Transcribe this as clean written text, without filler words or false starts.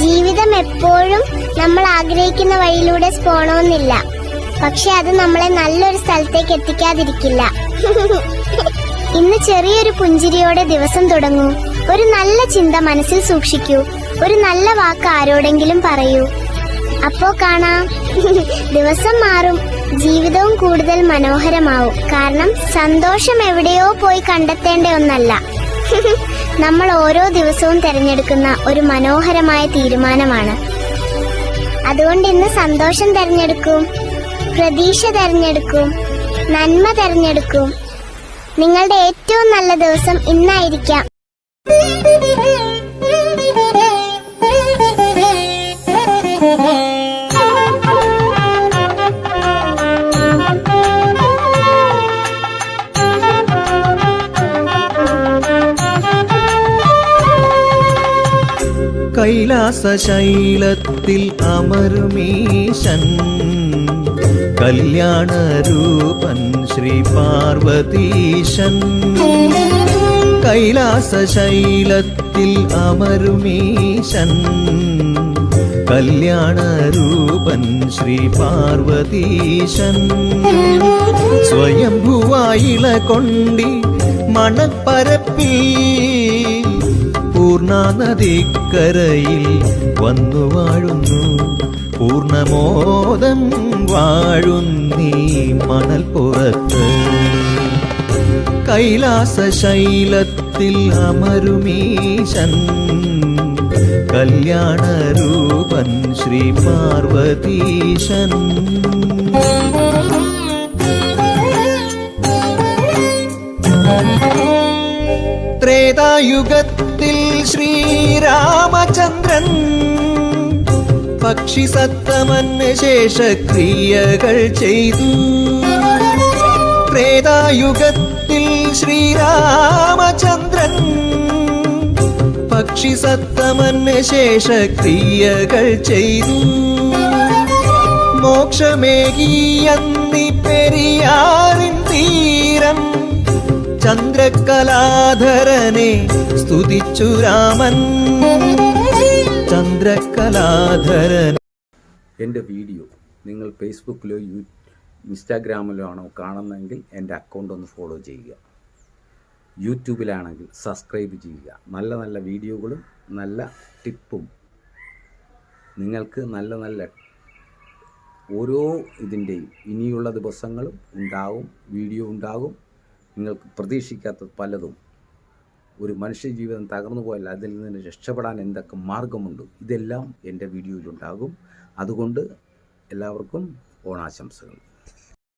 ജീവിതം എപ്പോഴും നമ്മൾ ആഗ്രഹിക്കുന്ന വഴിയിലൂടെ പോണമെന്നില്ല. പക്ഷെ അത് നമ്മളെ നല്ലൊരു സ്ഥലത്തേക്ക് എത്തിക്കാതിരിക്കില്ല. ഇന്ന് ചെറിയൊരു പുഞ്ചിരിയോടെ ദിവസം തുടങ്ങൂ. ഒരു നല്ല ചിന്ത മനസ്സിൽ സൂക്ഷിക്കൂ. ഒരു നല്ല വാക്ക് ആരോടെങ്കിലും പറയൂ. അപ്പോ കാണാം, ദിവസം മാറും, ജീവിതവും കൂടുതൽ മനോഹരമാവും. കാരണം സന്തോഷം എവിടെയോ പോയി കണ്ടെത്തേണ്ട ഒന്നല്ല, നമ്മൾ ഓരോ ദിവസവും തിരഞ്ഞെടുക്കുന്ന ഒരു മനോഹരമായ തീരുമാനമാണ്. അതുകൊണ്ട് ഇന്ന് സന്തോഷം തിരഞ്ഞെടുക്കും, പ്രതീക്ഷ തിരഞ്ഞെടുക്കും, നന്മ തിരഞ്ഞെടുക്കും. നിങ്ങളുടെ ഏറ്റവും നല്ല ദിവസം ഇന്നായിരിക്കാം. കൈലാസശൈലത്തിൽ അമരുമീശൻ കല്യാണരൂപൻ ശ്രീ പാർവതീശൻ. കൈലാസശൈലത്തിൽ അമരുമീശൻ കല്യാണരൂപൻ ശ്രീ പാർവതീശൻ. സ്വയംഭുവായിള കൊണ്ടി മണപ്പരപ്പിൽ പൂർണ്ണനദിക്കരയിൽ വന്നു വാഴുന്നു. പൂർണ്ണമോദം വാഴുന്നീ മണൽപ്പുറത്ത്. കൈലാസശൈലത്തിൽ അമരുമീശൻ കല്യാണരൂപൻ ശ്രീ പാർവതീശൻ. ത്രേതായുഗത്തിൽ ശ്രീരാമചന്ദ്രൻ പക്ഷിസത്തമന് ശേഷക്രിയകൾ ചെയ്തു. ത്രേതായുഗത്തിൽ ശ്രീരാമചന്ദ്രൻ പക്ഷിസത്തമന് ശേഷക്രിയകൾ ചെയ്തു. മോക്ഷമേകിയന്നി പെരിയാറിൻ തീരം ചന്ദ്രകലാധരനെ സ്തുതിച്ചു രാമൻ. ചന്ദ്രകലാധരൻ. എൻ്റെ വീഡിയോ നിങ്ങൾ ഫേസ്ബുക്കിലോ ഇൻസ്റ്റാഗ്രാമിലോ ആണോ കാണുന്നതെങ്കിൽ എൻ്റെ അക്കൗണ്ട് ഒന്ന് ഫോളോ ചെയ്യുക. യൂട്യൂബിലാണെങ്കിൽ സബ്സ്ക്രൈബ് ചെയ്യുക. നല്ല നല്ല വീഡിയോകളും നല്ല ടിപ്പും നിങ്ങൾക്ക് നല്ല നല്ല ഓരോ ഇതിൻ്റെയും ഇനിയുള്ള ദിവസങ്ങളും ഉണ്ടാകും, വീഡിയോ ഉണ്ടാകും. നിങ്ങൾക്ക് പ്രതീക്ഷിക്കാത്ത പലതും. ഒരു മനുഷ്യജീവിതം തകർന്നു പോയാൽ അതിൽ നിന്ന് രക്ഷപ്പെടാൻ എന്തൊക്കെ മാർഗമുണ്ട്, ഇതെല്ലാം എൻ്റെ വീഡിയോയിലുണ്ടാകും. അതുകൊണ്ട് എല്ലാവർക്കും ഓണാശംസകൾ.